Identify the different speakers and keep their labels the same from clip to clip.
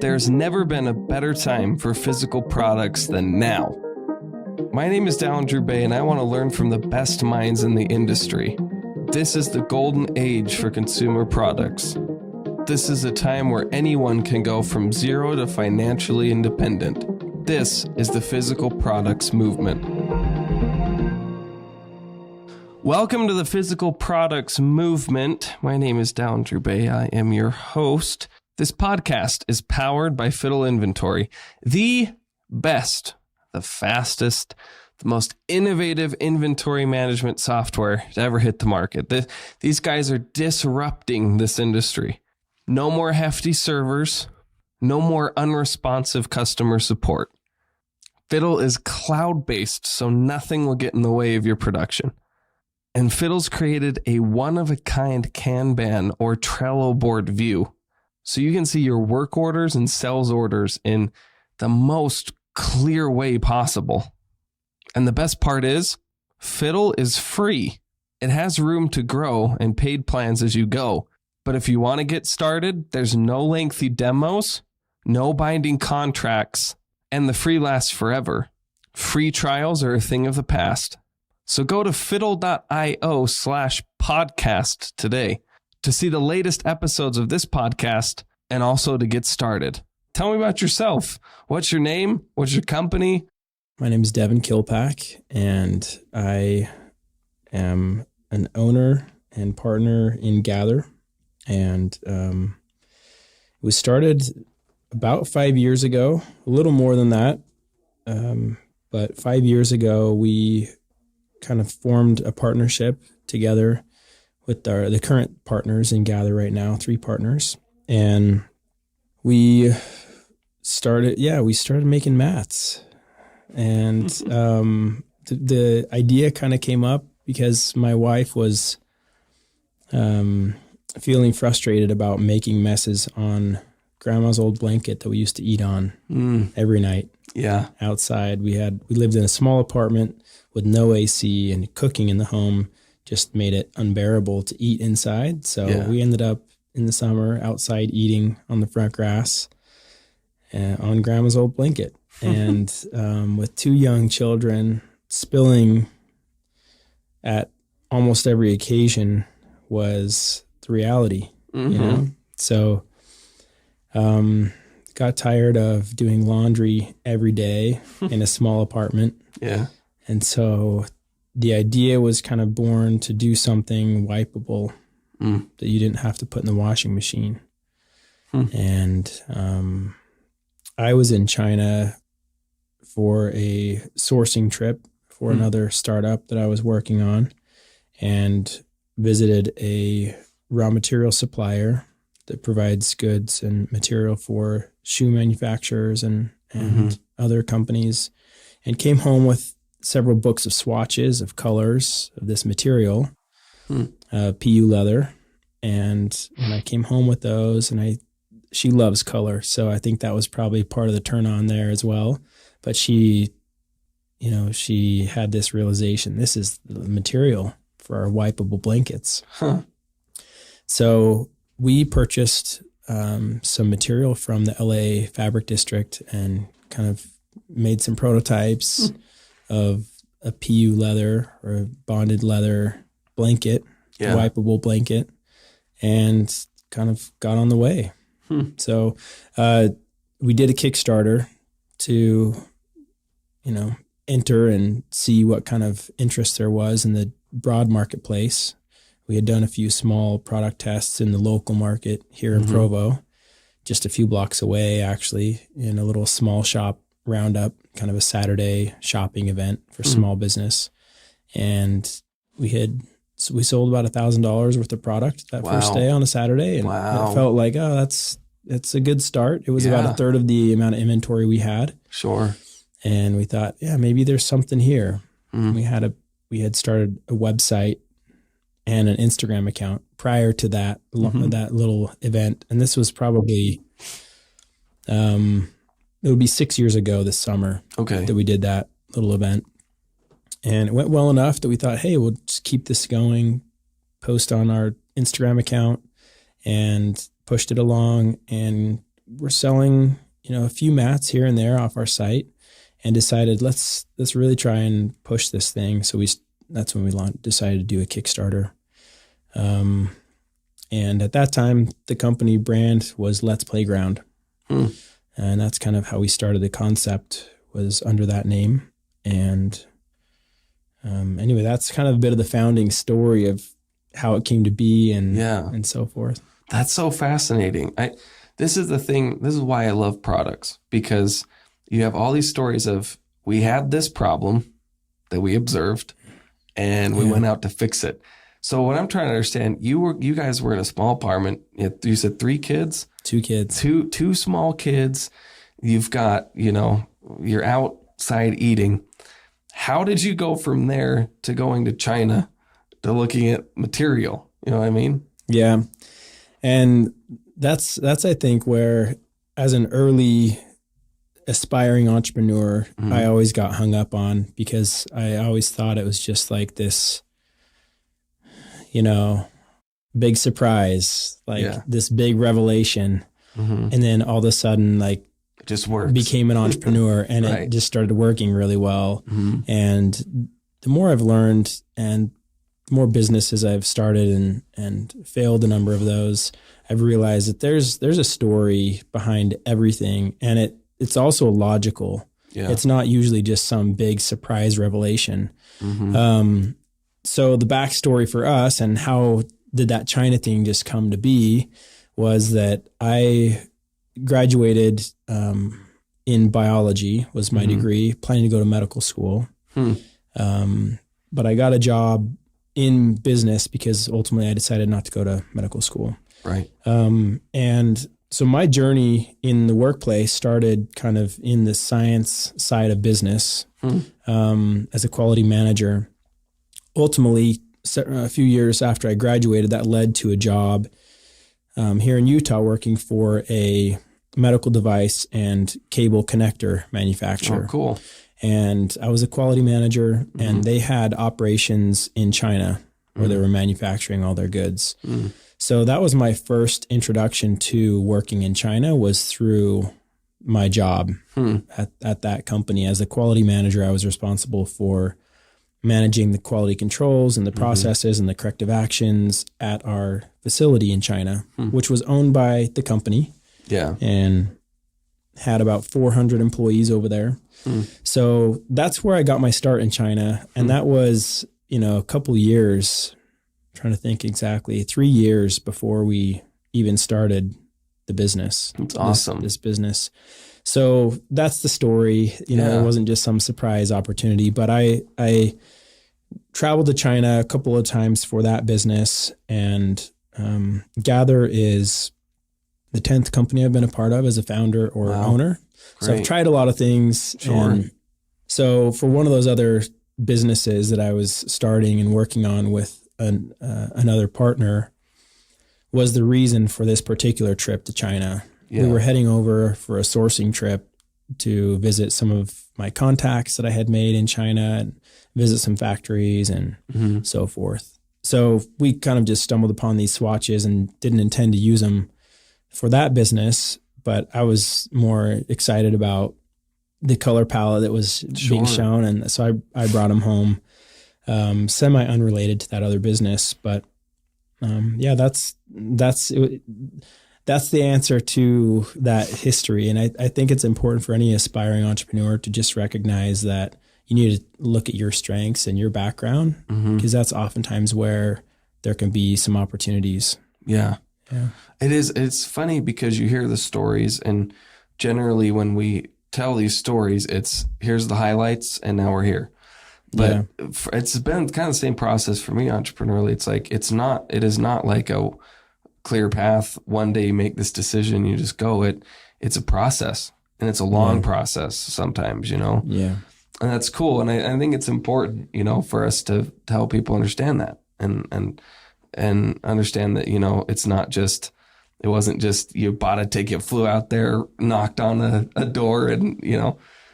Speaker 1: There's never been a better time for physical products than now. My name is Dallin Drubay, and I want to learn from the best minds in the industry. This is the golden age for consumer products. This is a time where anyone can go from zero to financially independent. This is the physical products movement. Welcome to the physical products movement. My name is Dallin Drubay. I am your host. This podcast is powered by Fiddle Inventory, the best, the fastest, the most innovative inventory management software to ever hit the market. These guys are disrupting this industry. No more hefty servers, no more unresponsive customer support. Fiddle is cloud-based, so nothing will get in the way of your production. And Fiddle's created a one-of-a-kind Kanban or Trello board view, so you can see your work orders and sales orders in the most clear way possible. And the best part is, Fiddle is free. It has room to grow and paid plans as you go. But if you want to get started, there's no lengthy demos, no binding contracts, and the free lasts forever. Free trials are a thing of the past. So go to fiddle.io/podcast today to see the latest episodes of this podcast and also to get started. Tell me about yourself. What's your name? What's your company?
Speaker 2: My name is Devin Killpack, and I am an owner and partner in Gathre. And it was started about 5 years ago, a little more than that. But 5 years ago, we kind of formed a partnership together with the current partners in Gathre right now, 3 partners. And we started making mats. And the idea kind of came up because my wife was feeling frustrated about making messes on grandma's old blanket that we used to eat on every night.
Speaker 1: Yeah.
Speaker 2: Outside. We lived in a small apartment with no AC, and cooking in the home just made it unbearable to eat inside. So we ended up in the summer outside eating on the front grass on grandma's old blanket. And with 2 young children, spilling at almost every occasion was the reality, you know? So got tired of doing laundry every day in a small apartment.
Speaker 1: Yeah.
Speaker 2: And so the idea was kind of born to do something wipeable that you didn't have to put in the washing machine. And I was in China for a sourcing trip for another startup that I was working on, and visited a raw material supplier that provides goods and material for shoe manufacturers and other companies, and came home with several books of swatches of colors of this material, PU leather. And when I came home with those, and she loves color, so I think that was probably part of the turn on there as well. But she had this realization, this is the material for our wipeable blankets. So we purchased some material from the LA Fabric District and kind of made some prototypes of a PU leather or a bonded leather blanket, a wipeable blanket, and kind of got on the way. So we did a Kickstarter to, enter and see what kind of interest there was in the broad marketplace. We had done a few small product tests in the local market here in Provo, just a few blocks away, actually, in a little small shop roundup, kind of a Saturday shopping event for small business. And we sold about $1,000 worth of product that first day on a Saturday. And it felt like, that's a good start. It was about a third of the amount of inventory we had.
Speaker 1: Sure.
Speaker 2: And we thought, maybe there's something here. We had started a website and an Instagram account prior to that that little event. And this was probably it would be 6 years ago this summer that we did that little event. And it went well enough that we thought, hey, we'll just keep this going, post on our Instagram account, and pushed it along, and we're selling, a few mats here and there off our site, and decided let's really try and push this thing. So that's when we decided to do a Kickstarter. And at that time, the company brand was Let's Playground. And that's kind of how we started. The concept was under that name. And anyway, that's kind of a bit of the founding story of how it came to be and so forth.
Speaker 1: That's so fascinating. This is the thing. This is why I love products, because you have all these stories of, we had this problem that we observed and we went out to fix it. So what I'm trying to understand, you guys were in a small apartment. You said 3 kids?
Speaker 2: 2 kids.
Speaker 1: Two small kids. You've got, you're outside eating. How did you go from there to going to China to looking at material? You know what I mean?
Speaker 2: Yeah. And that's I think where, as an early aspiring entrepreneur, I always got hung up on, because I always thought it was just like this, big surprise, this big revelation. And then all of a sudden, it
Speaker 1: just works.
Speaker 2: Became an entrepreneur, and
Speaker 1: right.
Speaker 2: It just started working really well. And the more I've learned, and the more businesses I've started and failed a number of those, I've realized that there's a story behind everything, and it's also logical. Yeah. It's not usually just some big surprise revelation. So the backstory for us, and how did that China thing just come to be, was that I graduated in biology, was my degree, planning to go to medical school. But I got a job in business because ultimately I decided not to go to medical school.
Speaker 1: Right.
Speaker 2: And so my journey in the workplace started kind of in the science side of business as a quality manager. Ultimately, a few years after I graduated, that led to a job here in Utah working for a medical device and cable connector manufacturer.
Speaker 1: Oh, cool.
Speaker 2: And I was a quality manager, and they had operations in China where they were manufacturing all their goods. So that was my first introduction to working in China, was through my job at that company. As a quality manager, I was responsible for managing the quality controls and the processes and the corrective actions at our facility in China, which was owned by the company.
Speaker 1: Yeah.
Speaker 2: And had about 400 employees over there. So that's where I got my start in China. And that was, a couple years, I'm trying to think exactly, 3 years before we even started the business.
Speaker 1: That's awesome.
Speaker 2: This business. So that's the story. It wasn't just some surprise opportunity, but I traveled to China a couple of times for that business. And Gathre is the 10th company I've been a part of as a founder or owner. Great. So I've tried a lot of things.
Speaker 1: Sure.
Speaker 2: And so for one of those other businesses that I was starting and working on with another partner was the reason for this particular trip to China. Yeah. We were heading over for a sourcing trip to visit some of my contacts that I had made in China and visit some factories and so forth. So we kind of just stumbled upon these swatches and didn't intend to use them for that business, but I was more excited about the color palette that was being shown. And so I brought them home, semi-unrelated to that other business. But that's the answer to that history. And I think it's important for any aspiring entrepreneur to just recognize that you need to look at your strengths and your background, because that's oftentimes where there can be some opportunities.
Speaker 1: Yeah. It is. It's funny because you hear the stories, and generally when we tell these stories, it's here's the highlights and now we're here. But it's been kind of the same process for me entrepreneurially. It's like, it is not like a clear path. One day you make this decision, you just go. It's a process, and it's a long process sometimes,
Speaker 2: Yeah.
Speaker 1: And that's cool. And I think it's important, for us to help people understand that and understand that, it wasn't just you bought a ticket, flew out there, knocked on a door, and,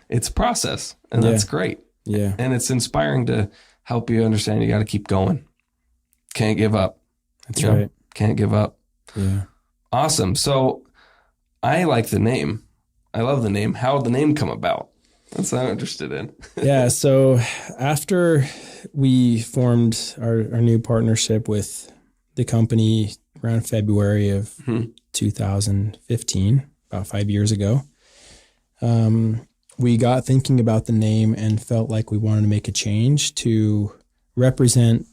Speaker 1: it's a process, and that's great.
Speaker 2: Yeah.
Speaker 1: And it's inspiring to help you understand you got to keep going. Can't give up.
Speaker 2: That's right.
Speaker 1: Can't give up.
Speaker 2: Yeah.
Speaker 1: Awesome. So I like the name. I love the name. How did the name come about? That's what I'm interested in.
Speaker 2: Yeah. So after we formed our new partnership with the company around February of 2015, about 5 years ago, we got thinking about the name and felt like we wanted to make a change to represent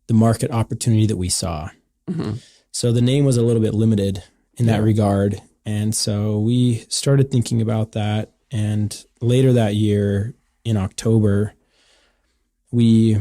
Speaker 2: the market opportunity that we saw. So the name was a little bit limited in that regard. And so we started thinking about that. And later that year, in October, we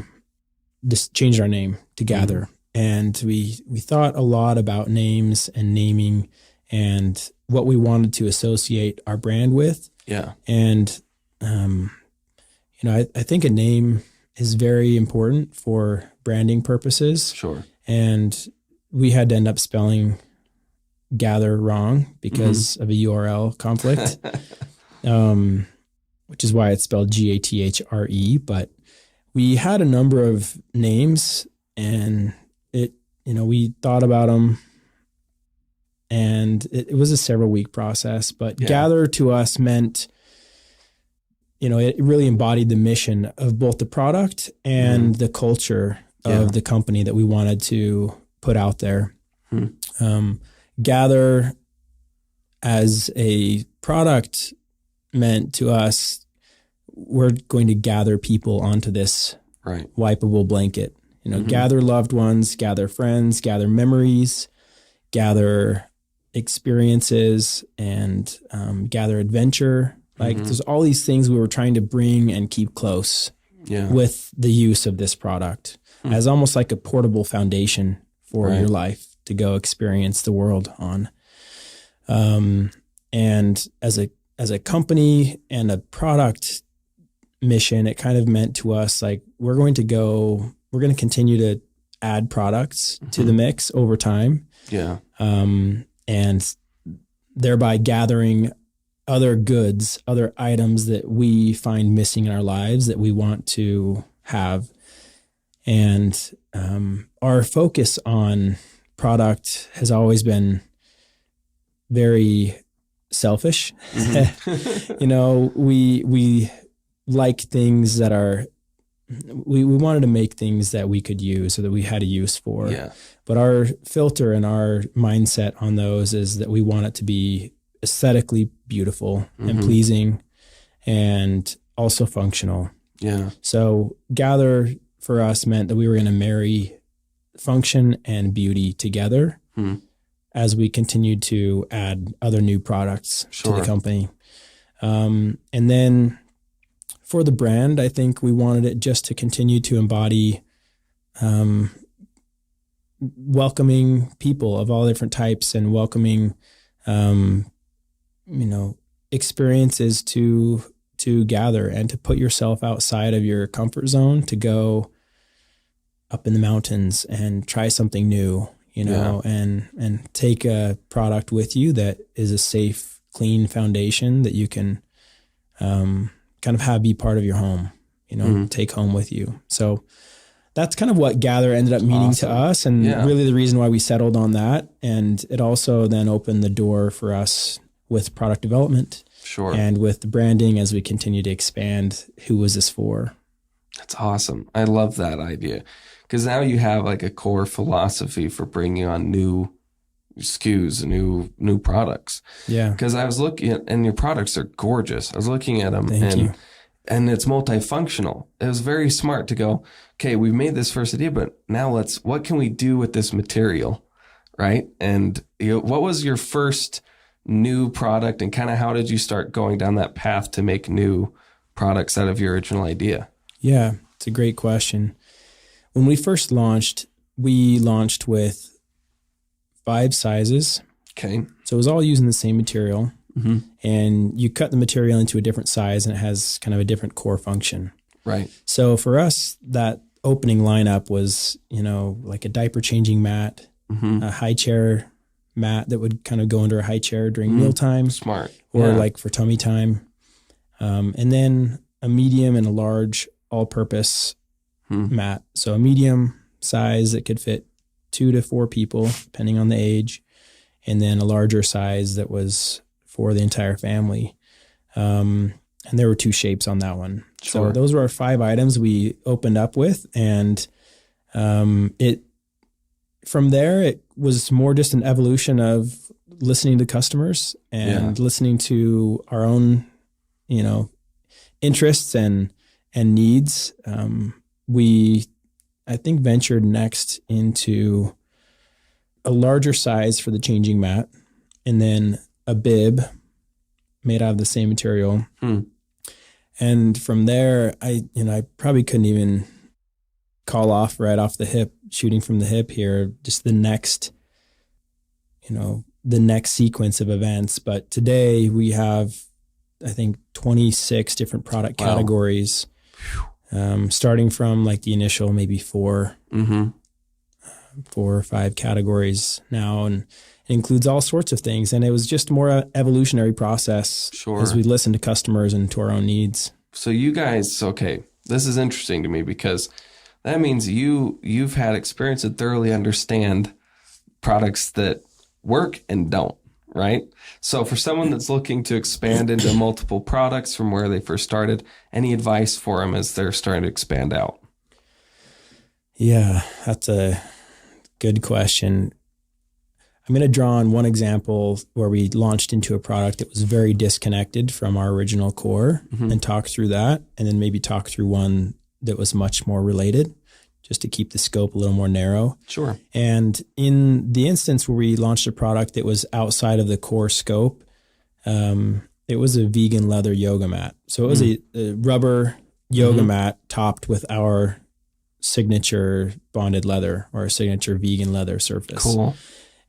Speaker 2: just changed our name to Gathre. And we thought a lot about names and naming and what we wanted to associate our brand with.
Speaker 1: Yeah.
Speaker 2: And, I think a name is very important for branding purposes.
Speaker 1: Sure.
Speaker 2: And we had to end up spelling Gathre wrong because of a URL conflict, which is why it's spelled Gathre. But we had a number of names, and we thought about them, and it was a several week process. But Gathre to us meant, it really embodied the mission of both the product and the culture of the company that we wanted to put out there. Gathre as a product meant to us, we're going to gather people onto this wipeable blanket. Gather loved ones, gather friends, gather memories, gather experiences, and gather adventure. Like there's all these things we were trying to bring and keep close with the use of this product as almost like a portable foundation for your life to go experience the world on. And as a company and a product mission, it kind of meant to us like we're going to continue to add products to the mix over time. Yeah. And thereby gathering other goods, other items that we find missing in our lives that we want to have. And our focus on product has always been very selfish. We like things that are, we wanted to make things that we could use or that we had a use for. Yeah. But our filter and our mindset on those is that we want it to be aesthetically beautiful and pleasing and also functional. Yeah. So Gathre for us meant that we were going to marry function and beauty together as we continued to add other new products to the company. And then for the brand, I think we wanted it just to continue to embody welcoming people of all different types and welcoming experiences to Gathre and to put yourself outside of your comfort zone, to go up in the mountains and try something new, and take a product with you that is a safe, clean foundation that you can kind of have be part of your home, take home with you. So that's kind of what Gathre ended up meaning to us, and really the reason why we settled on that. And it also then opened the door for us with product development and with the branding as we continue to expand. Who was this for?
Speaker 1: That's awesome. I love that idea, because now you have like a core philosophy for bringing on new SKUs, new products. Yeah. Because I was looking at, and your products are gorgeous. I was looking at them.
Speaker 2: Thank you.
Speaker 1: And it's multifunctional. It was very smart to go, okay, we've made this first idea, but now what can we do with this material, right? And what was your first new product, and kind of how did you start going down that path to make new products out of your original idea?
Speaker 2: Yeah, it's a great question. When we first launched, we launched with 5 sizes.
Speaker 1: Okay.
Speaker 2: So it was all using the same material. And you cut the material into a different size and it has kind of a different core function.
Speaker 1: Right.
Speaker 2: So for us, that opening lineup was, like a diaper changing mat, a high chair mat that would kind of go under a high chair during mealtime.
Speaker 1: Smart.
Speaker 2: Or like for tummy time. And then a medium and a large all-purpose mat. So a medium size that could fit 2 to 4 people, depending on the age, and then a larger size that was for the entire family. And there were 2 shapes on that one.
Speaker 1: Sure.
Speaker 2: So those were our 5 items we opened up with. And from there, it was more just an evolution of listening to customers and listening to our own, interests and needs. We, I think, ventured next into a larger size for the changing mat, and then a bib made out of the same material. And from there, I probably couldn't even call off right off the hip, shooting from the hip here, just the next sequence of events. But today we have, I think, 26 different product categories, starting from like the initial maybe 4 or 5 categories now, and it includes all sorts of things. And it was just more an evolutionary process as we listened to customers and to our own needs.
Speaker 1: So you guys, this is interesting to me because that means you've had experience and thoroughly understand products that work and don't, right? So for someone that's looking to expand into multiple products from where they first started, any advice for them as they're starting to expand out?
Speaker 2: Yeah, that's a good question. I'm going to draw on one example where we launched into a product that was very disconnected from our original core and talk through that, and then maybe talk through one that was much more related, just to keep the scope a little more narrow.
Speaker 1: Sure.
Speaker 2: And in the instance where we launched a product that was outside of the core scope, it was a vegan leather yoga mat. So it was a rubber yoga mat topped with our signature bonded leather, or a signature vegan leather surface.
Speaker 1: Cool.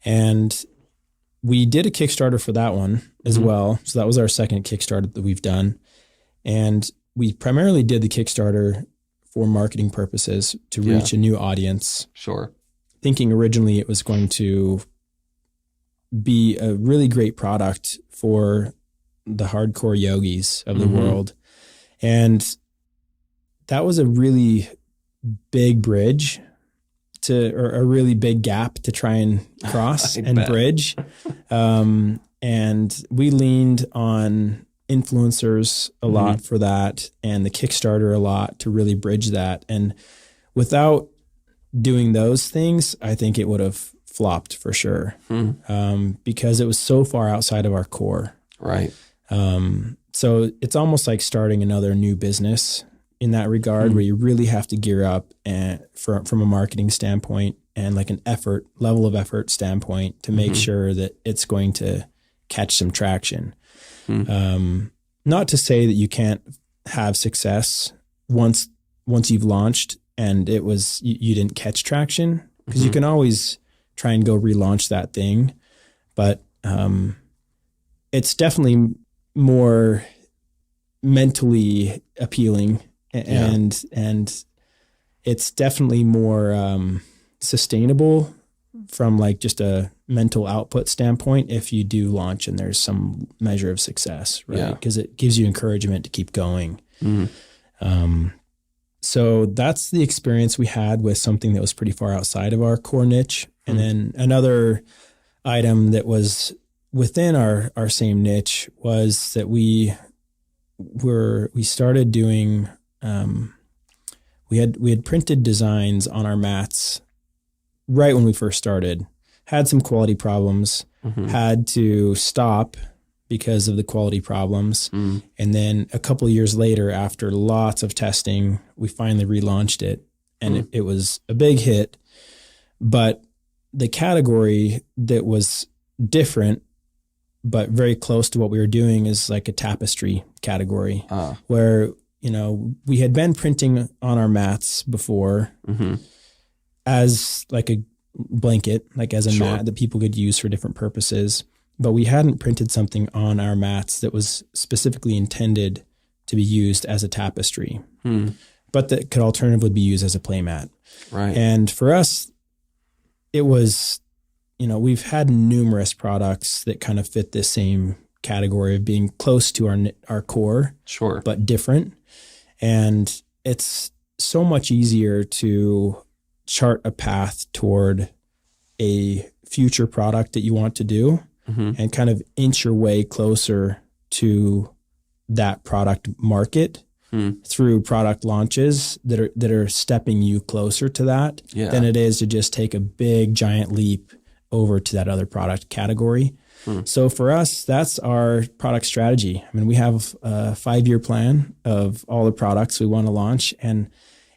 Speaker 2: And we did a Kickstarter for that one as well. So that was our second Kickstarter that we've done. And we primarily did the Kickstarter for marketing purposes to reach a new audience.
Speaker 1: Sure.
Speaker 2: Thinking originally it was going to be a really great product for the hardcore yogis of the world. And that was a really big bridge or a really big gap to try and cross and bridge. And we leaned on influencers a lot for that, and the Kickstarter a lot to really bridge that. And without doing those things, I think it would have flopped for sure, because it was so far outside of our core.
Speaker 1: Right.
Speaker 2: So it's almost like starting another new business in that regard, where you really have to gear up and from a marketing standpoint and like an level of effort standpoint to make sure that it's going to catch some traction. Not to say that you can't have success once you've launched and it was, you didn't catch traction, because you can always try and go relaunch that thing. But, it's definitely more mentally appealing and it's definitely more, sustainable from like just a mental output standpoint if you do launch and there's some measure of success, right? Because it gives you encouragement to keep going. So that's the experience we had with something that was pretty far outside of our core niche. And then another item that was within our same niche was that we started doing, we had printed designs on our mats right when we first started, had some quality problems, had to stop because of the quality problems. And then a couple of years later, after lots of testing, we finally relaunched it, and it was a big hit. But the category that was different, but very close to what we were doing, is like a tapestry category, where, we had been printing on our mats before as like a blanket, like as a mat that people could use for different purposes. But we hadn't printed something on our mats that was specifically intended to be used as a tapestry, but that could alternatively be used as a play mat.
Speaker 1: Right.
Speaker 2: And for us, it was, we've had numerous products that kind of fit this same category of being close to our core, but different. And it's so much easier to chart a path toward a future product that you want to do and kind of inch your way closer to that product market through product launches that are stepping you closer to that than it is to just take a big giant leap over to that other product category. So for us, that's our product strategy. I mean, we have a 5-year plan of all the products we want to launch. And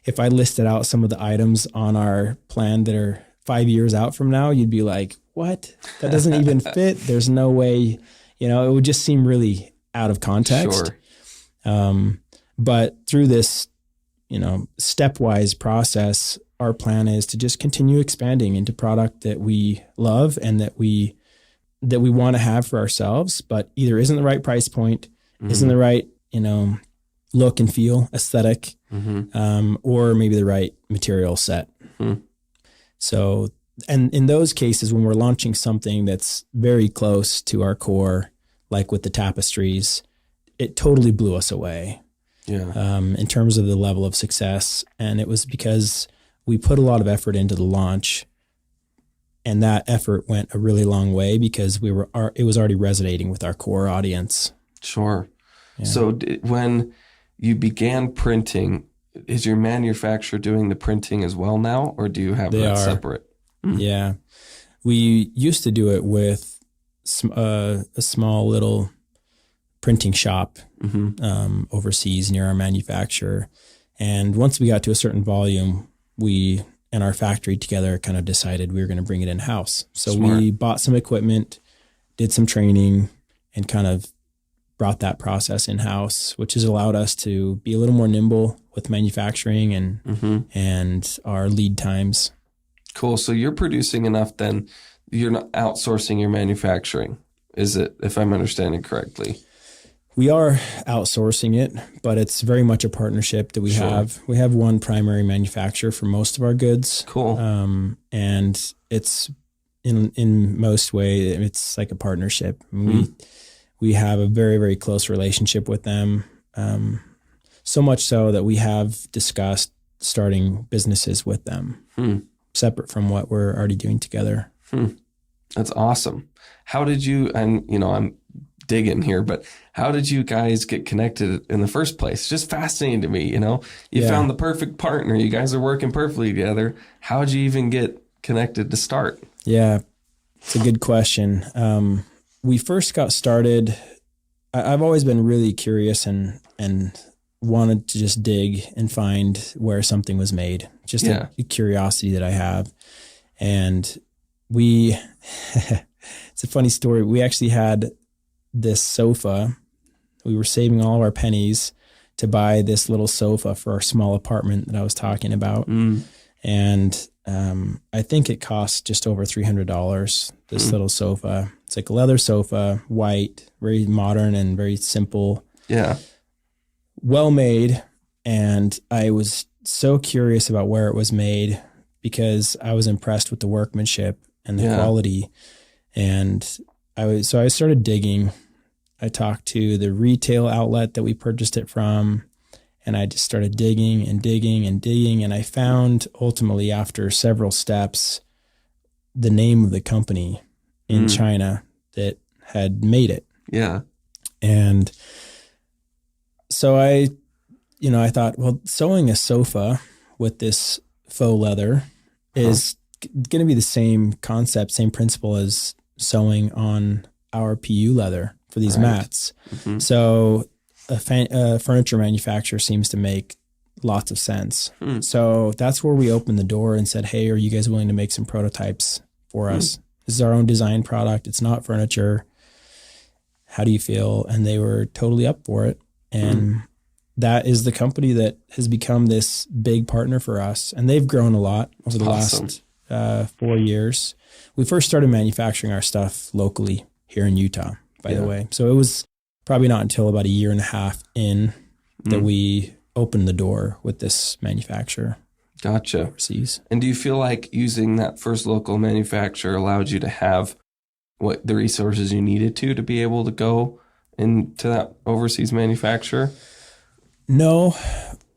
Speaker 2: if I listed out some of the items on our plan that are 5 years out from now, you'd be like, what? That doesn't even fit. There's no way, it would just seem really out of context. Sure. But through this, stepwise process, our plan is to just continue expanding into product that we love and that we want to have for ourselves, but either isn't the right price point, isn't the right, look and feel, aesthetic, or maybe the right material set. So, and in those cases, when we're launching something that's very close to our core, like with the tapestries, it totally blew us away. In terms of the level of success. And it was because we put a lot of effort into the launch, and that effort went a really long way because it was already resonating with our core audience. Sure. Yeah.
Speaker 1: So when you began printing, is your manufacturer doing the printing as well now, or do you have that separate?
Speaker 2: Yeah. We used to do it with a small little printing shop overseas near our manufacturer. And once we got to a certain volume, we and our factory together kind of decided we were going to bring it in-house. So we bought some equipment, did some training, and kind of brought that process in-house, which has allowed us to be a little more nimble with manufacturing and our lead times.
Speaker 1: Cool. So you're producing enough then, you're not outsourcing your manufacturing, is it, if I'm understanding correctly?
Speaker 2: We are outsourcing it, but it's very much a partnership that we have. We have one primary manufacturer for most of our goods.
Speaker 1: Cool.
Speaker 2: And it's in most way, it's like a partnership. We have a very, very close relationship with them. So much so that we have discussed starting businesses with them, separate from what we're already doing together.
Speaker 1: That's awesome. How did you, and I'm digging here, but how did you guys get connected in the first place? It's just fascinating to me. You found the perfect partner. You guys are working perfectly together. How did you even get connected to start?
Speaker 2: Yeah, it's a good question. We first got started. I've always been really curious and wanted to just dig and find where something was made. Just a curiosity that I have. And it's a funny story. We actually had this sofa. We were saving all of our pennies to buy this little sofa for our small apartment that I was talking about. And I think it cost just over $300, this little sofa. It's like a leather sofa, white, very modern and very simple.
Speaker 1: Yeah.
Speaker 2: Well made. And I was so curious about where it was made because I was impressed with the workmanship and the quality. And I started digging. I talked to the retail outlet that we purchased it from, and I just started digging and digging and digging. And I found ultimately, after several steps, the name of the company in China that had made it.
Speaker 1: Yeah.
Speaker 2: And so I thought, well, sewing a sofa with this faux leather is going to be the same concept, same principle as sewing on our PU leather for these mats. So a furniture manufacturer seems to make lots of sense. So that's where we opened the door and said, hey, are you guys willing to make some prototypes for us? This is our own design product. It's not furniture. How do you feel? And they were totally up for it. And that is the company that has become this big partner for us. And they've grown a lot over the last 4 years. We first started manufacturing our stuff locally here in Utah, by the way. So it was probably not until about a year and a half in that we opened the door with this manufacturer.
Speaker 1: Gotcha.
Speaker 2: Overseas.
Speaker 1: And do you feel like using that first local manufacturer allowed you to have what the resources you needed to be able to go into that overseas manufacturer?
Speaker 2: No,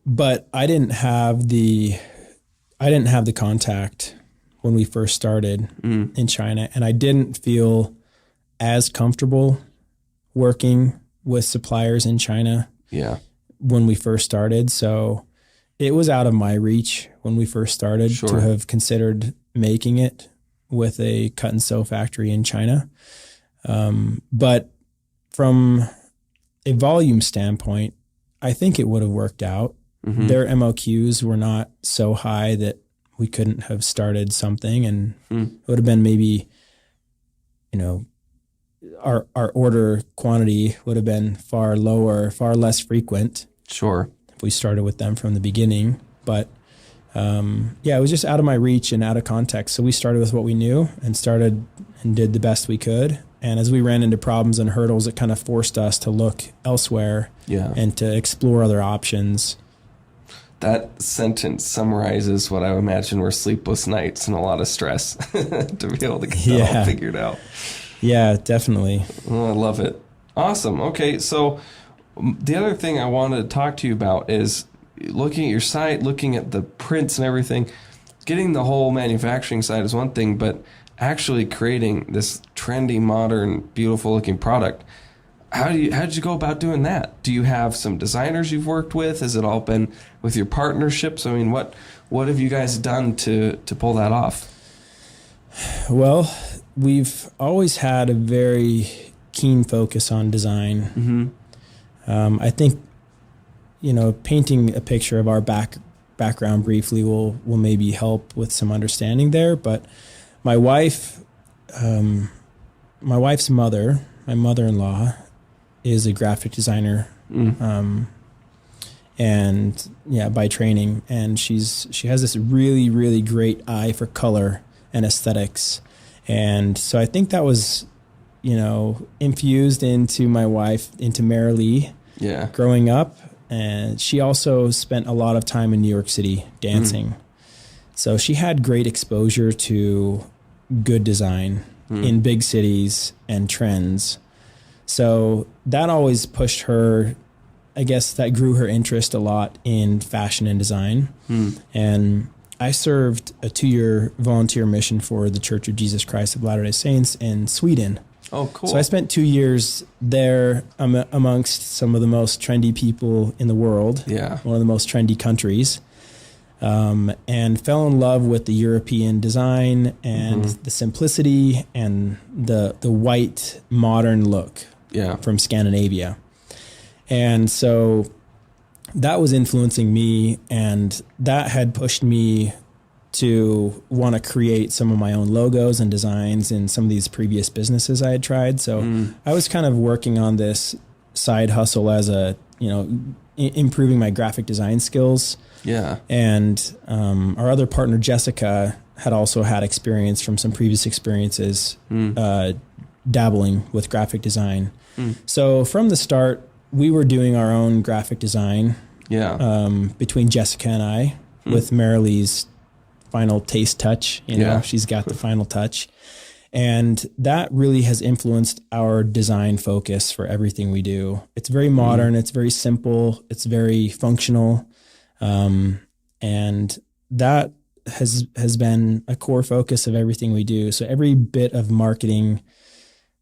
Speaker 2: but I didn't have the contact when we first started in China, and I didn't feel as comfortable working with suppliers in China when we first started. So it was out of my reach when we first started to have considered making it with a cut and sew factory in China. But from a volume standpoint, I think it would have worked out. Their MOQs were not so high that we couldn't have started something, and it would have been maybe, our order quantity would have been far lower, far less frequent.
Speaker 1: Sure.
Speaker 2: If we started with them from the beginning. But it was just out of my reach and out of context. So we started with what we knew and started and did the best we could. And as we ran into problems and hurdles, it kind of forced us to look elsewhere and to explore other options.
Speaker 1: That sentence summarizes what I imagine were sleepless nights and a lot of stress to be able to get that all figured out.
Speaker 2: Yeah, definitely.
Speaker 1: Oh, I love it. Awesome. Okay, so the other thing I wanted to talk to you about is looking at your site, looking at the prints and everything. Getting the whole manufacturing side is one thing, but actually creating this trendy, modern, beautiful-looking product. How did you go about doing that? Do you have some designers you've worked with? Has it all been with your partnerships? I mean, what have you guys done to pull that off?
Speaker 2: Well, we've always had a very keen focus on design. I think, painting a picture of our background briefly will maybe help with some understanding there. But my wife's mother, my mother-in-law, is a graphic designer, and by training, and she has this really, really great eye for color and aesthetics, and so I think that was, infused into my wife, into Marilee, growing up, and she also spent a lot of time in New York City dancing, so she had great exposure to good design in big cities and trends. So that always pushed her, I guess that grew her interest a lot in fashion and design. And I served a 2-year volunteer mission for the Church of Jesus Christ of Latter-day Saints in Sweden.
Speaker 1: Oh, cool.
Speaker 2: So I spent 2 years there amongst some of the most trendy people in the world, one of the most trendy countries, and fell in love with the European design and the simplicity and the white modern look from Scandinavia. And so that was influencing me, and that had pushed me to want to create some of my own logos and designs in some of these previous businesses I had tried. So I was kind of working on this side hustle as improving my graphic design skills. And our other partner, Jessica, had also had experience from some previous experiences dabbling with graphic design. So from the start, we were doing our own graphic design between Jessica and I, with Marilee's final taste touch. She's got the final touch. And that really has influenced our design focus for everything we do. It's very modern. It's very simple. It's very functional. And that has been a core focus of everything we do. So every bit of marketing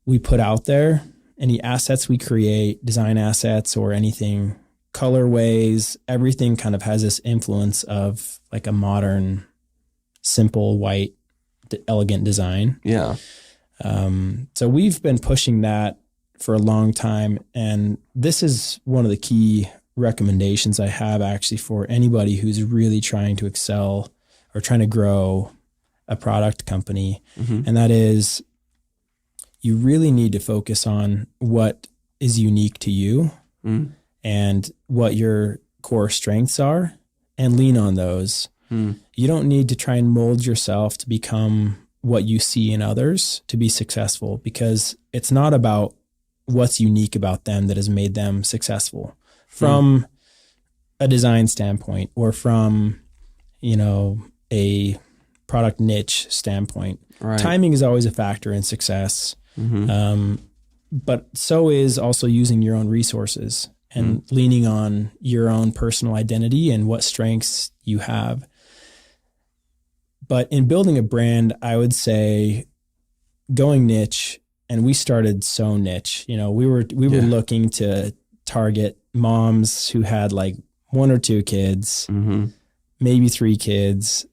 Speaker 2: we put out there, any assets we create, design assets or anything, colorways, everything kind of has this influence of like a modern, simple, white, elegant design. So we've been pushing that for a long time. And this is one of the key recommendations I have actually for anybody who's really trying to excel or trying to grow a product company. And that is, you really need to focus on what is unique to you and what your core strengths are and lean on those. You don't need to try and mold yourself to become what you see in others to be successful, because it's not about what's unique about them that has made them successful from a design standpoint or from, a product niche standpoint. Timing is always a factor in success. But so is also using your own resources and leaning on your own personal identity and what strengths you have. But in building a brand, I would say going niche, and we started so niche. We were looking to target moms who had like 1 or 2 kids, maybe 3 kids,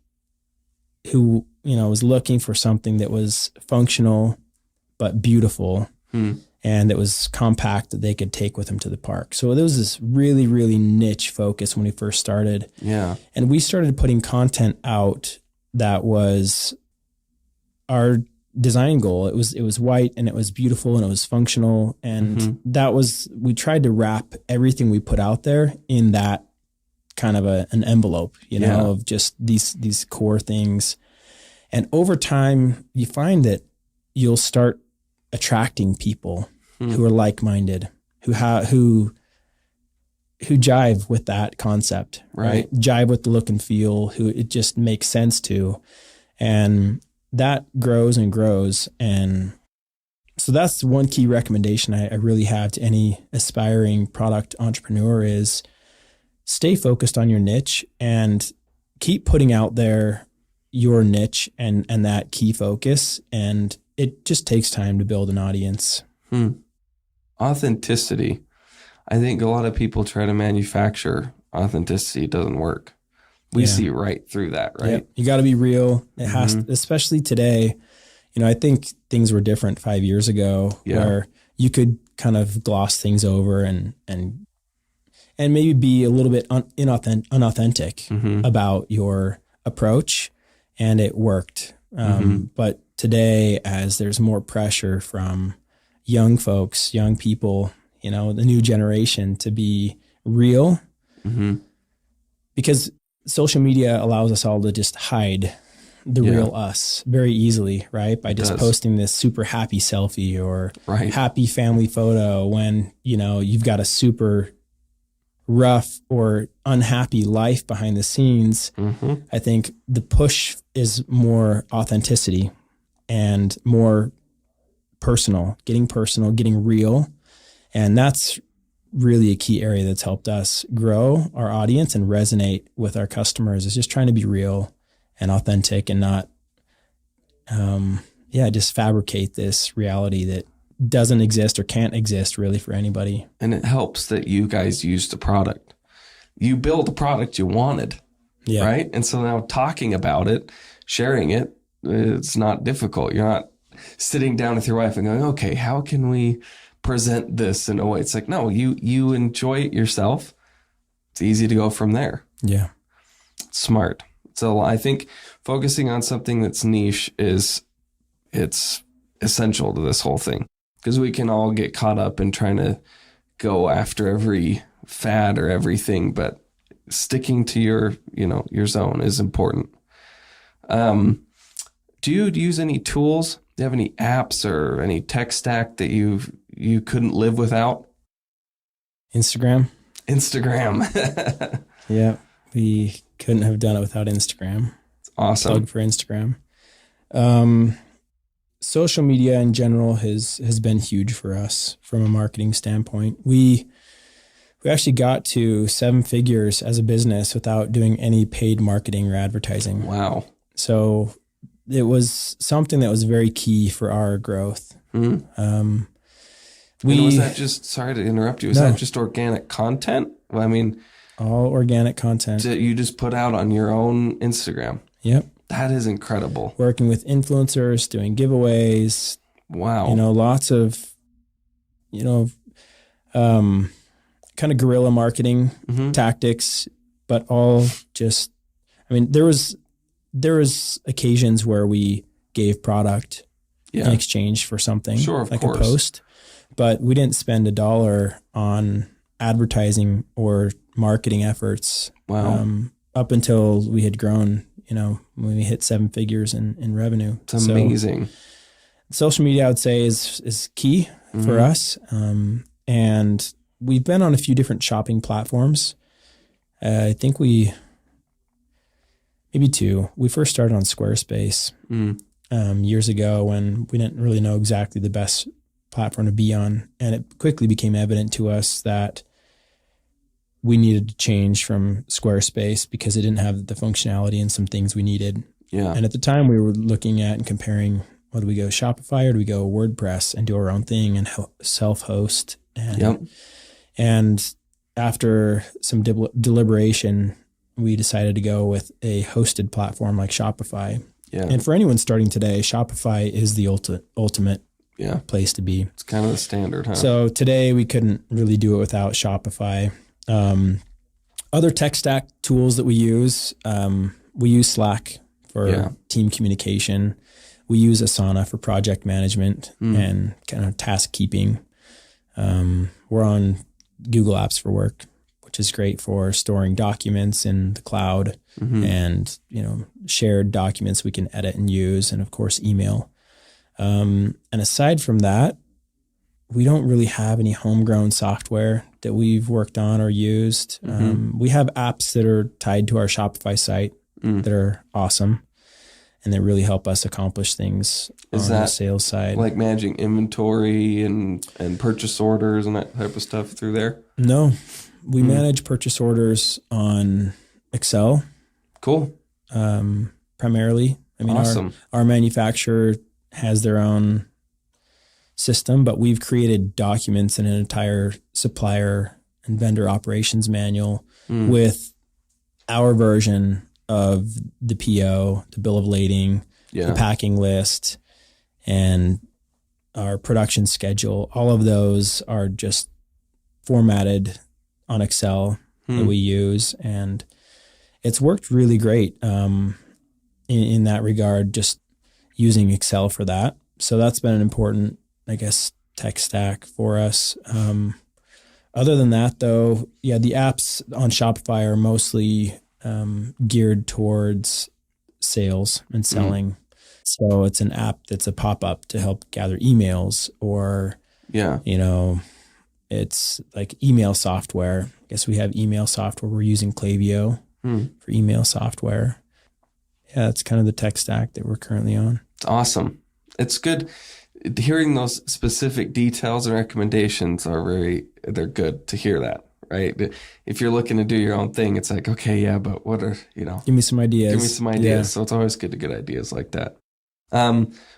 Speaker 2: who, was looking for something that was functional but beautiful and that was compact that they could take with them to the park. So there was this really, really niche focus when we first started.
Speaker 1: Yeah.
Speaker 2: And we started putting content out that was our design goal. It was white and it was beautiful and it was functional. And we tried to wrap everything we put out there in that kind of an envelope, of just these core things. And over time, you find that you'll start attracting people who are like-minded, who jive with that concept, right? Jive with the look and feel, who it just makes sense to. And that grows and grows. And so that's one key recommendation I really have to any aspiring product entrepreneur is stay focused on your niche and keep putting out there your niche and that key focus. And it just takes time to build an audience.
Speaker 1: Authenticity. I think a lot of people try to manufacture authenticity. It doesn't work. We see right through that, right?
Speaker 2: Yep. You got to be real. It has to, especially today. I think things were different 5 years ago where you could kind of gloss things over and maybe be a little bit unauthentic about your approach, and it worked. But today, as there's more pressure from young folks, young people, the new generation to be real, because social media allows us all to just hide the real us very easily, right? By just posting this super happy selfie or happy family photo when, you've got a super rough or unhappy life behind the scenes. I think the push is more authenticity and more personal, getting real. And that's really a key area that's helped us grow our audience and resonate with our customers, is just trying to be real and authentic and not, just fabricate this reality that doesn't exist or can't exist really for anybody.
Speaker 1: And it helps that you guys use the product. You built the product you wanted, right? And so now talking about it, sharing it, it's not difficult. You're not sitting down with your wife and going, okay, how can we present this in a way? It's like, no, you enjoy it yourself. It's easy to go from there.
Speaker 2: Yeah.
Speaker 1: Smart. So I think focusing on something that's niche it's essential to this whole thing, because we can all get caught up in trying to go after every fad or everything, but sticking to your zone is important. Do you use any tools? Do you have any apps or any tech stack that you couldn't live without?
Speaker 2: Instagram. Yeah. We couldn't have done it without Instagram.
Speaker 1: It's awesome.
Speaker 2: Plug for Instagram. Social media in general has been huge for us from a marketing standpoint. We actually got to 7 figures as a business without doing any paid marketing or advertising.
Speaker 1: Wow.
Speaker 2: So it was something that was very key for our growth.
Speaker 1: Was that just, sorry to interrupt you, was that just organic content? Well, I mean,
Speaker 2: all organic content
Speaker 1: that you just put out on your own Instagram.
Speaker 2: Yep.
Speaker 1: That is incredible.
Speaker 2: Working with influencers, doing giveaways.
Speaker 1: Wow.
Speaker 2: Lots of, kind of guerrilla marketing tactics, but all just, there was occasions where we gave product in exchange for something,
Speaker 1: sure, of
Speaker 2: like
Speaker 1: course.
Speaker 2: A post, but we didn't spend $1 on advertising or marketing efforts.
Speaker 1: Wow.
Speaker 2: Up until we had grown, when we hit 7 figures in revenue.
Speaker 1: It's amazing.
Speaker 2: So, social media, I would say, is key for us. And we've been on a few different shopping platforms. I think maybe 2. We first started on Squarespace years ago when we didn't really know exactly the best platform to be on. And it quickly became evident to us that we needed to change from Squarespace because it didn't have the functionality and some things we needed.
Speaker 1: Yeah.
Speaker 2: And at the time we were looking at and comparing, well, do we go Shopify or do we go WordPress and do our own thing and self-host? And after some deliberation, we decided to go with a hosted platform like Shopify.
Speaker 1: Yeah.
Speaker 2: And for anyone starting today, Shopify is the ultimate place to be.
Speaker 1: It's kind of the standard, huh?
Speaker 2: So today we couldn't really do it without Shopify. Other tech stack tools that we use Slack for team communication. We use Asana for project management and kind of task keeping. We're on Google Apps for Work, which is great for storing documents in the cloud and, shared documents we can edit and use, and of course, email. And aside from that, we don't really have any homegrown software that we've worked on or used. We have apps that are tied to our Shopify site that are awesome and that really help us accomplish things on the sales side.
Speaker 1: Like managing inventory and purchase orders and that type of stuff through there?
Speaker 2: No, we manage purchase orders on Excel.
Speaker 1: Cool.
Speaker 2: Primarily. I mean,
Speaker 1: awesome.
Speaker 2: Our manufacturer has their own system, but we've created documents and an entire supplier and vendor operations manual with our version of the PO, the bill of lading, the packing list, and our production schedule. All of those are just formatted on Excel that we use, and it's worked really great in that regard, just using Excel for that. So that's been an important, I guess, tech stack for us. Other than that, though, the apps on Shopify are mostly geared towards sales and selling. So it's an app that's a pop-up to help gather emails, or, it's like email software. I guess we have email software. We're using Klaviyo for email software. Yeah, that's kind of the tech stack that we're currently on.
Speaker 1: It's awesome. It's good. Hearing those specific details and recommendations they're good to hear that, right? If you're looking to do your own thing, it's like, okay, but what are,
Speaker 2: Give me some ideas.
Speaker 1: Give me some ideas. Yeah. So it's always good to get ideas like that.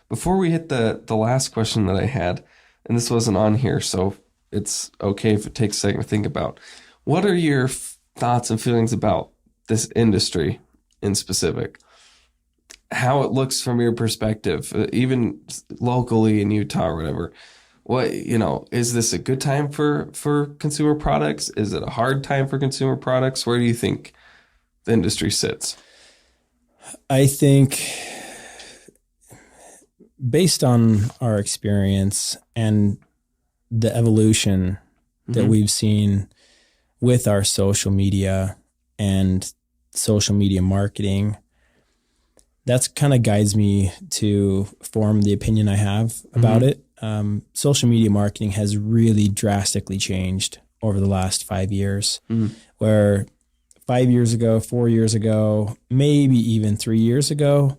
Speaker 1: Before we hit the last question that I had, and this wasn't on here, so it's okay if it takes a second to think about, what are your thoughts and feelings about this industry in specific? How it looks from your perspective, even locally in Utah or whatever. What, is this a good time for consumer products? Is it a hard time for consumer products? Where do you think the industry sits?
Speaker 2: I think based on our experience and the evolution that we've seen with our social media and social media marketing, that's kind of guides me to form the opinion I have about it. Social media marketing has really drastically changed over the last 5 years, where 5 years ago, 4 years ago, maybe even 3 years ago,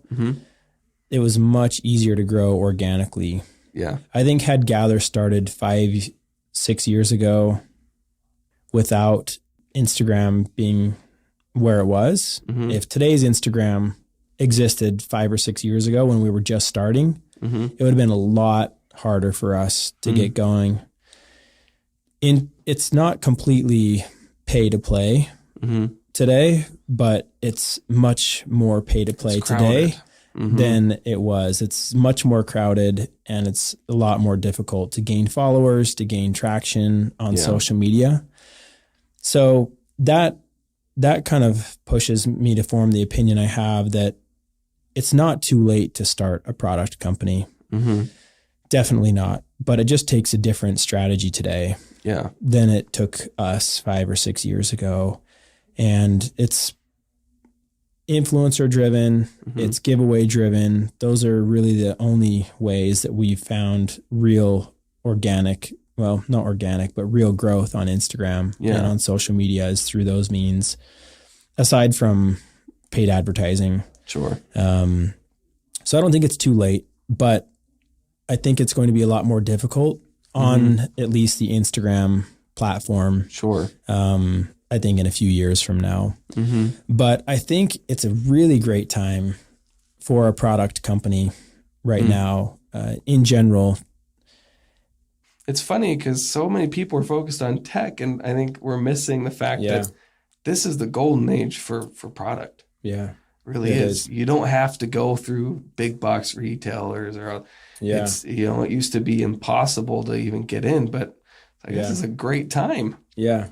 Speaker 2: it was much easier to grow organically.
Speaker 1: Yeah.
Speaker 2: I think had Gathre started 5-6 years ago without Instagram being where it was, if today's Instagram existed 5 or 6 years ago when we were just starting, it would have been a lot harder for us to get going. It's not completely pay to play today, but it's much more pay to play today than it was. It's much more crowded, and it's a lot more difficult to gain followers, to gain traction on social media. So that kind of pushes me to form the opinion I have that it's not too late to start a product company. Definitely not. But it just takes a different strategy today than it took us 5 or 6 years ago. And it's influencer driven, it's giveaway driven. Those are really the only ways that we've found real organic, well, not organic, but real growth on Instagram and on social media is through those means, aside from paid advertising.
Speaker 1: Sure.
Speaker 2: So I don't think it's too late, but I think it's going to be a lot more difficult on at least the Instagram platform.
Speaker 1: Sure.
Speaker 2: I think in a few years from now. But I think it's a really great time for a product company right now, in general.
Speaker 1: It's funny because so many people are focused on tech, and I think we're missing the fact that this is the golden age for product.
Speaker 2: Yeah.
Speaker 1: Really is. You don't have to go through big box retailers it's, it used to be impossible to even get in, but I guess it's a great time.
Speaker 2: Yeah.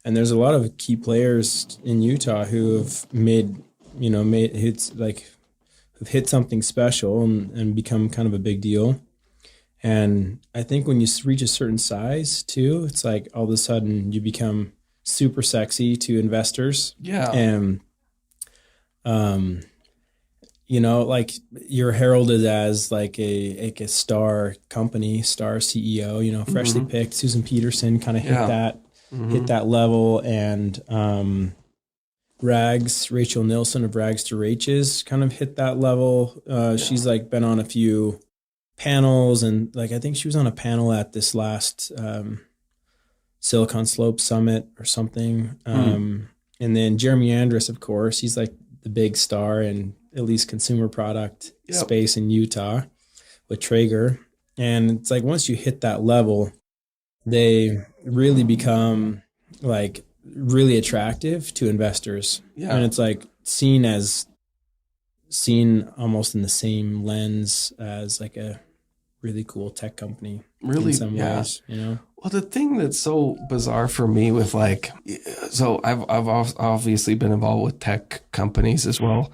Speaker 2: And there's a lot of key players in Utah who have made hits, like who've hit something special and become kind of a big deal. And I think when you reach a certain size too, it's like all of a sudden you become super sexy to investors.
Speaker 1: Yeah.
Speaker 2: And, like you're heralded as like a star company, star CEO, freshly picked. Susan Peterson kind of hit that level. And, Rachel Nilsson of Rags to Raches kind of hit that level. She's like been on a few panels, and like I think she was on a panel at this last Silicon Slope Summit or something. And then Jeremy Andrus, of course, he's like the big star in at least consumer product space in Utah with Traeger. And it's like once you hit that level, they really become like really attractive to investors. Yeah. And it's like seen almost in the same lens as like a really cool tech company. Really, in some ways,
Speaker 1: Well, the thing that's so bizarre for me with so I've obviously been involved with tech companies as well.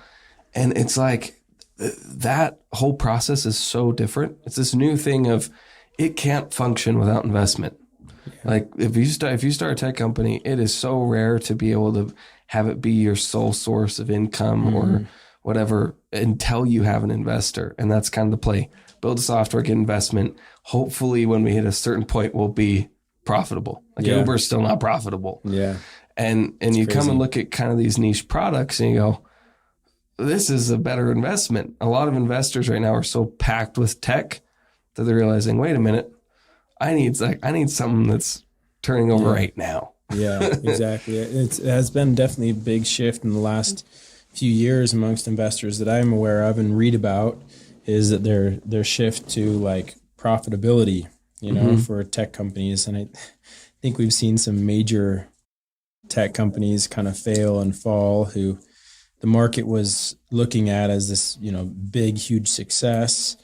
Speaker 1: And it's like that whole process is so different. It's this new thing of it can't function without investment. Yeah. Like if you start a tech company, it is so rare to be able to have it be your sole source of income or whatever until you have an investor. And that's kind of the play. Build a software, get investment. Hopefully when we hit a certain point, we'll be profitable. Like Uber's still not profitable. Yeah. And you come and look at kind of these niche products and you go, this is a better investment. A lot of investors right now are so packed with tech that they're realizing, wait a minute, I need something that's turning over right now.
Speaker 2: Yeah, exactly. It has been definitely a big shift in the last few years amongst investors that I'm aware of and read about, is that their shift to like profitability, for tech companies. And I think we've seen some major tech companies kind of fail and fall who the market was looking at as this, big, huge success.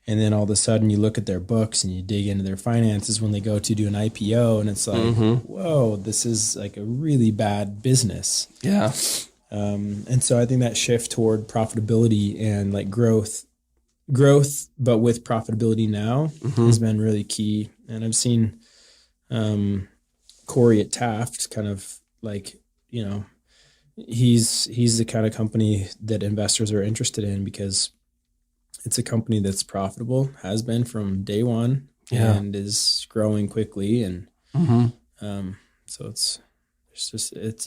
Speaker 2: And then all of a sudden you look at their books and you dig into their finances when they go to do an IPO, and it's like, whoa, this is like a really bad business. Yeah. And so I think that shift toward profitability and like growth, but with profitability now has been really key. And I've seen Corey at Taft kind of like, he's the kind of company that investors are interested in because it's a company that's profitable, has been from day one, and is growing quickly. And so it's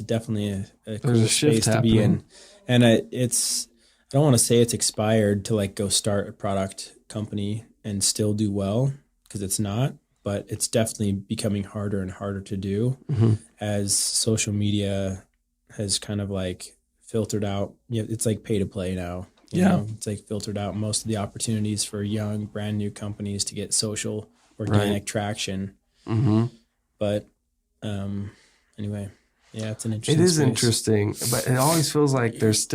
Speaker 2: definitely a cool space to be in. And I don't want to say it's expired to like go start a product company and still do well, because it's not, but it's definitely becoming harder and harder to do as social media has kind of like filtered out. It's like pay to play now. You know? It's like filtered out most of the opportunities for young, brand new companies to get social organic traction. But anyway, it's an interesting. It is space.
Speaker 1: Interesting, but it always feels like there's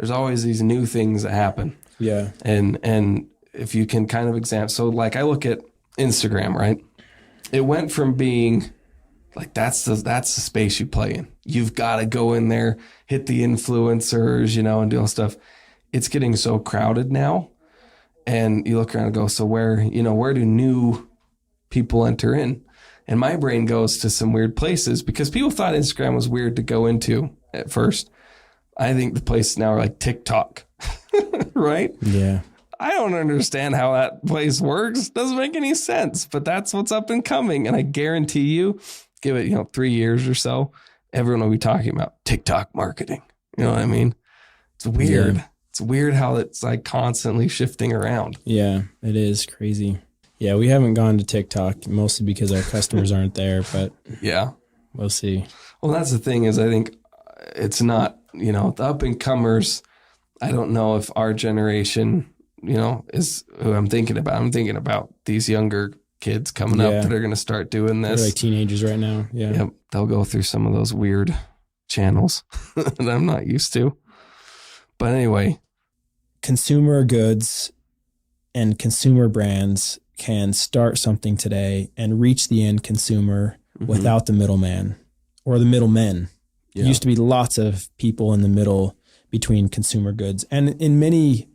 Speaker 1: always these new things that happen. Yeah, and if you can kind of examine, so like I look at Instagram, right? It went from being like that's the space you play in. You've got to go in there, hit the influencers, and do all stuff. It's getting so crowded now, and you look around and go, so where do new people enter in? And my brain goes to some weird places because people thought Instagram was weird to go into at first. I think the places now are like TikTok, right? Yeah. I don't understand how that place works. Doesn't make any sense, but that's what's up and coming. And I guarantee you, give it, 3 years or so, everyone will be talking about TikTok marketing. You know what I mean? It's weird. Yeah. It's weird how it's like constantly shifting around.
Speaker 2: Yeah, it is crazy. Yeah, we haven't gone to TikTok mostly because our customers aren't there, but we'll see.
Speaker 1: Well, that's the thing is I think it's not, the up and comers I don't know if our generation, is who I'm thinking about. I'm thinking about these younger kids coming up that are going to start doing this.
Speaker 2: They're like teenagers right now. Yeah.
Speaker 1: Yep. They'll go through some of those weird channels that I'm not used to. But anyway.
Speaker 2: Consumer goods and consumer brands can start something today and reach the end consumer without the middleman or the middlemen. Yeah. There used to be lots of people in the middle between consumer goods, and in many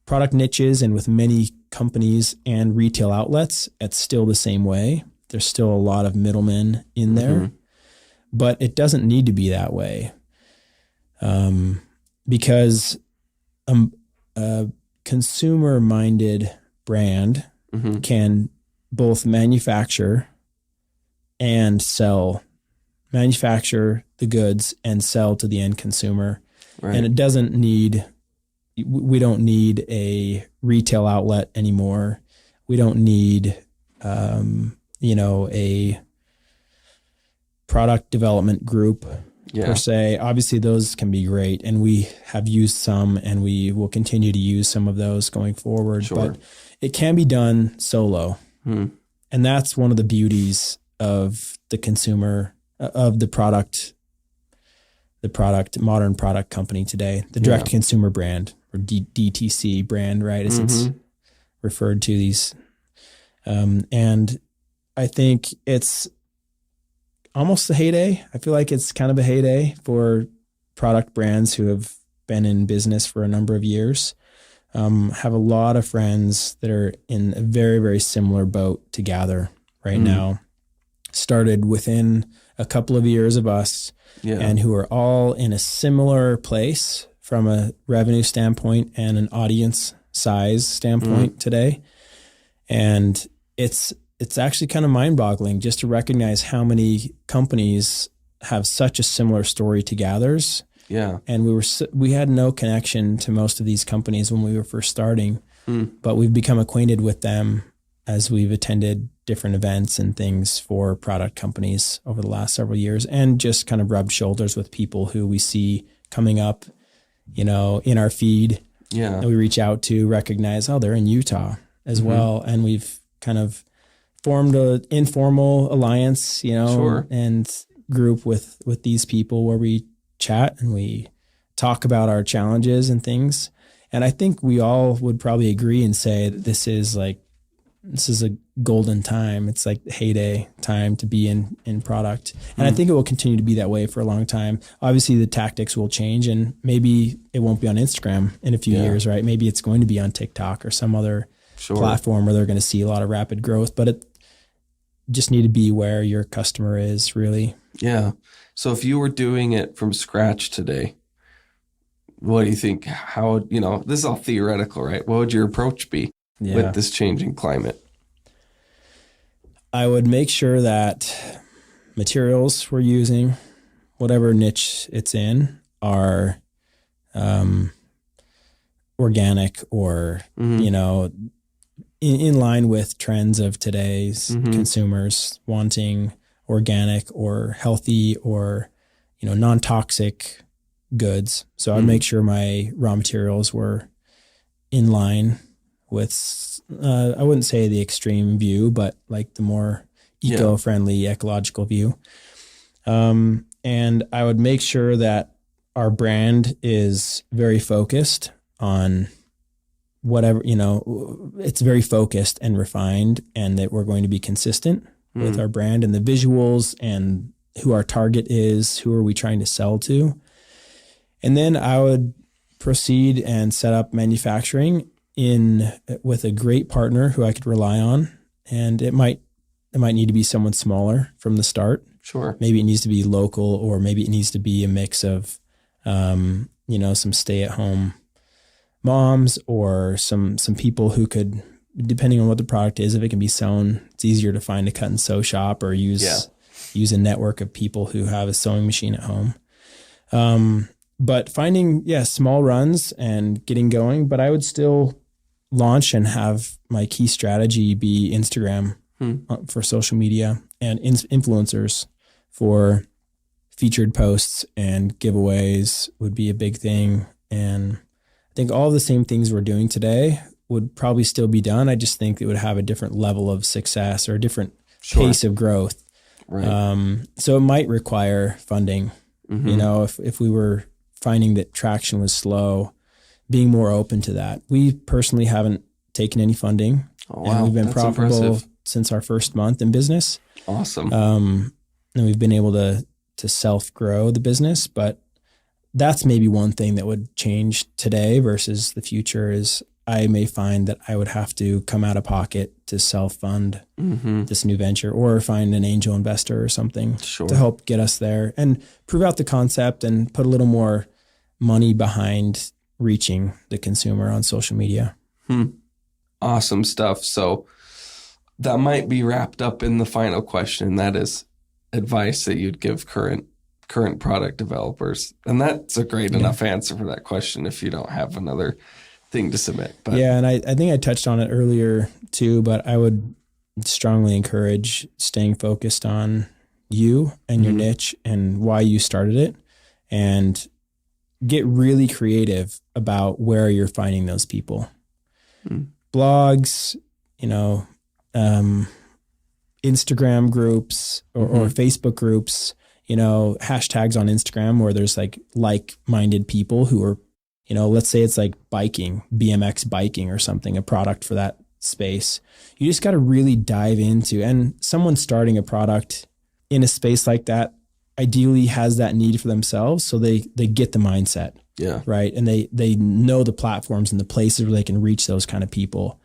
Speaker 2: product niches and with many companies and retail outlets, it's still the same way. There's still a lot of middlemen in there, but it doesn't need to be that way. Because a consumer-minded brand can both manufacture the goods and sell to the end consumer. Right. And it doesn't need, we don't need a retail outlet anymore. We don't need, a product development group per se. Obviously those can be great, and we have used some, and we will continue to use some of those going forward, but it can be done solo. And that's one of the beauties of the consumer, of the modern product company today, the direct consumer brand, or DTC brand, right? As it's referred to these. And I think it's almost a heyday. I feel like it's kind of a heyday for product brands who have been in business for a number of years. Have a lot of friends that are in a very, very similar boat to Gathre right now. Started within a couple of years of us, and who are all in a similar place from a revenue standpoint and an audience size standpoint today. And it's actually kind of mind-boggling just to recognize how many companies have such a similar story to Gathre's. Yeah. And we had no connection to most of these companies when we were first starting, but we've become acquainted with them as we've attended different events and things for product companies over the last several years, and just kind of rubbed shoulders with people who we see coming up, in our feed. Yeah. And we reach out to recognize, they're in Utah as well. And we've kind of formed an informal alliance, and group with these people where we chat and we talk about our challenges and things. And I think we all would probably agree and say that this is a golden time. It's like heyday time to be in product. And I think it will continue to be that way for a long time. Obviously the tactics will change, and maybe it won't be on Instagram in a few years, right? Maybe it's going to be on TikTok or some other platform where they're going to see a lot of rapid growth, but it just need to be where your customer is, really. Yeah.
Speaker 1: So if you were doing it from scratch today, what do you think? How, this is all theoretical, right? What would your approach be with this changing climate?
Speaker 2: I would make sure that materials we're using, whatever niche it's in, are organic or, in line with trends of today's consumers wanting organic or healthy or, non-toxic goods. So I'd make sure my raw materials were in line with, I wouldn't say the extreme view, but like the more eco-friendly, ecological view. And I would make sure that our brand is very focused on whatever, it's very focused and refined, and that we're going to be consistent with our brand and the visuals and who our target is, who are we trying to sell to. And then I would proceed and set up manufacturing with a great partner who I could rely on. And it might need to be someone smaller from the start. Sure. Maybe it needs to be local, or maybe it needs to be a mix of, some stay-at-home moms or some people who could, depending on what the product is, if it can be sewn, it's easier to find a cut and sew shop, or use a network of people who have a sewing machine at home. But finding, small runs and getting going, but I would still launch and have my key strategy be Instagram for social media, and influencers for featured posts and giveaways would be a big thing. And I think all the same things we're doing today would probably still be done. I just think it would have a different level of success or a different pace of growth.
Speaker 1: Right.
Speaker 2: So it might require funding.
Speaker 1: Mm-hmm.
Speaker 2: You know, if we were finding that traction was slow, being more open to that. We personally haven't taken any funding.
Speaker 1: Oh, wow.
Speaker 2: And we've been
Speaker 1: That's
Speaker 2: profitable
Speaker 1: impressive.
Speaker 2: since our first month in business.
Speaker 1: Awesome.
Speaker 2: And we've been able to self-grow the business, but that's maybe one thing that would change today versus the future is I may find that I would have to come out of pocket to self-fund this new venture or find an angel investor or something to help get us there and prove out the concept and put a little more money behind reaching the consumer on social media.
Speaker 1: Awesome stuff. So that might be wrapped up in the final question. That is advice that you'd give current product developers. And that's a great enough answer for that question if you don't have another thing to submit. But
Speaker 2: yeah, and I think I touched on it earlier too, but I would strongly encourage staying focused on you and your niche and why you started it, and get really creative about where you're finding those people. Blogs, you know, Instagram groups or Facebook groups, you know, hashtags on Instagram where there's like-minded people who are, you know, let's say it's like biking, BMX biking or something, a product for that space. You just got to really dive into, and someone starting a product in a space like that ideally has that need for themselves. So they get the mindset.
Speaker 1: Yeah.
Speaker 2: Right. And they know the platforms and the places where they can reach those kind of people.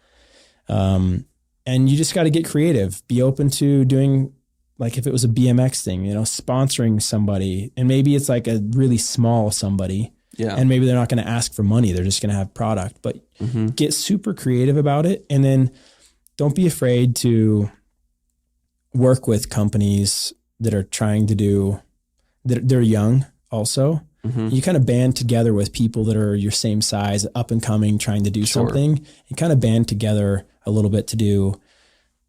Speaker 2: And you just got to get creative, be open to doing, like if it was a BMX thing, you know, sponsoring somebody, and maybe it's like a really small somebody.
Speaker 1: Yeah.
Speaker 2: And maybe they're not going to ask for money. They're just going to have product, but get super creative about it. And then don't be afraid to work with companies that are trying to do, that they're young also. You kind of band together with people that are your same size, up and coming, trying to do something, and kind of band together a little bit to do,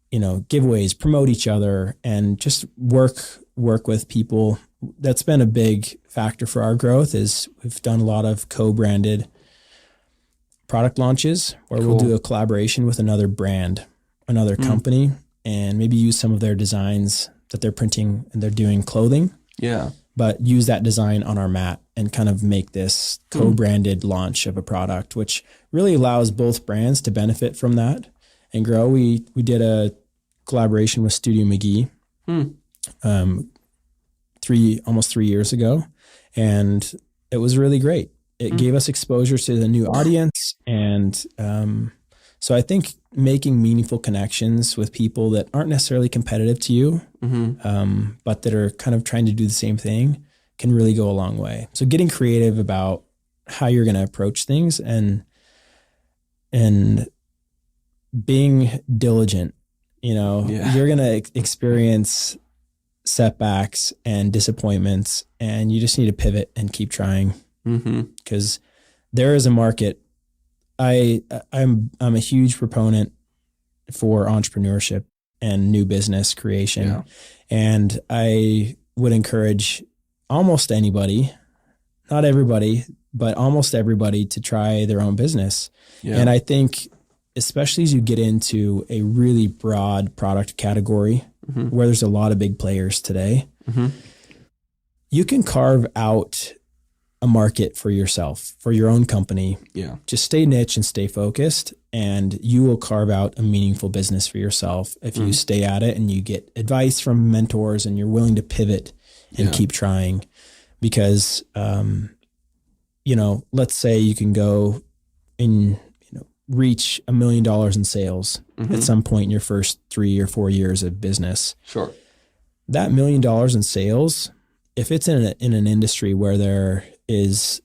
Speaker 2: you know, giveaways, promote each other, and just work with people. That's been a big factor for our growth. Is we've done a lot of co-branded product launches where we'll do a collaboration with another brand, another company, and maybe use some of their designs that they're printing and they're doing clothing. Yeah. But use that design on our mat and kind of make this co-branded launch of a product, which really allows both brands to benefit from that and grow. We did a collaboration with Studio McGee almost 3 years ago, and it was really great. It gave us exposure to the new audience, and so I think making meaningful connections with people that aren't necessarily competitive to you, but that are kind of trying to do the same thing can really go a long way. So getting creative about how you're going to approach things and being diligent, you know, you're going to experience setbacks and disappointments, and you just need to pivot and keep trying because there is a market. I'm a huge proponent for entrepreneurship and new business creation. And I would encourage almost anybody, not everybody, but almost everybody to try their own business. And I think especially as you get into a really broad product category where there's a lot of big players today, you can carve out a market for yourself, for your own company. Just stay niche and stay focused, and you will carve out a meaningful business for yourself if you stay at it and you get advice from mentors and you're willing to pivot and keep trying. Because, you know, let's say you can go and, you know, reach $1 million in sales at some point in your first 3 or 4 years of business. That $1 million in sales, if it's in an industry where there is,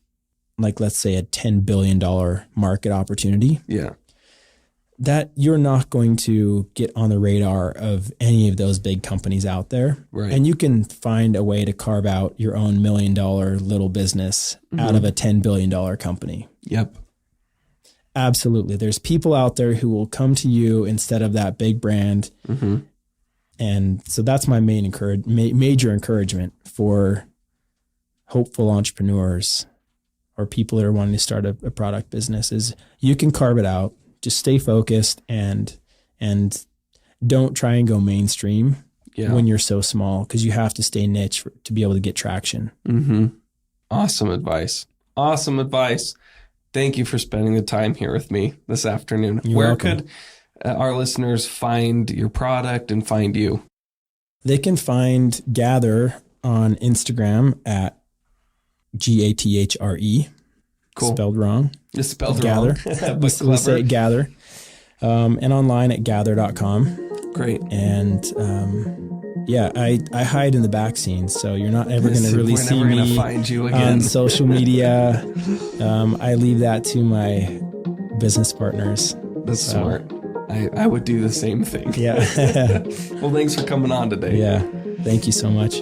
Speaker 2: like, let's say a $10 billion market opportunity, that you're not going to get on the radar of any of those big companies out there. And you can find a way to carve out your own $1 million little business out of a $10 billion company. Absolutely. There's people out there who will come to you instead of that big brand. And so that's my major encouragement for hopeful entrepreneurs. or people that are wanting to start a product business is you can carve it out. Just stay focused and don't try and go mainstream when you're so small, because you have to stay niche to be able to get traction.
Speaker 1: Mm-hmm. Awesome advice. Awesome advice. Thank you for spending the time here with me this afternoon.
Speaker 2: You're welcome.
Speaker 1: Could our listeners find your product and find you?
Speaker 2: They can find Gathre on Instagram at Gathre.
Speaker 1: Cool.
Speaker 2: Spelled wrong.
Speaker 1: It's spelled
Speaker 2: Gathre.
Speaker 1: wrong.
Speaker 2: we say Gathre. And online at gathre.com.
Speaker 1: Great.
Speaker 2: And I hide in the back scenes, so you're not ever going to really see me
Speaker 1: gonna find you again
Speaker 2: on social media. I leave that to my business partners.
Speaker 1: That's smart. I would do the same thing.
Speaker 2: Yeah.
Speaker 1: Well, thanks for coming on today.
Speaker 2: Yeah. Thank you so much.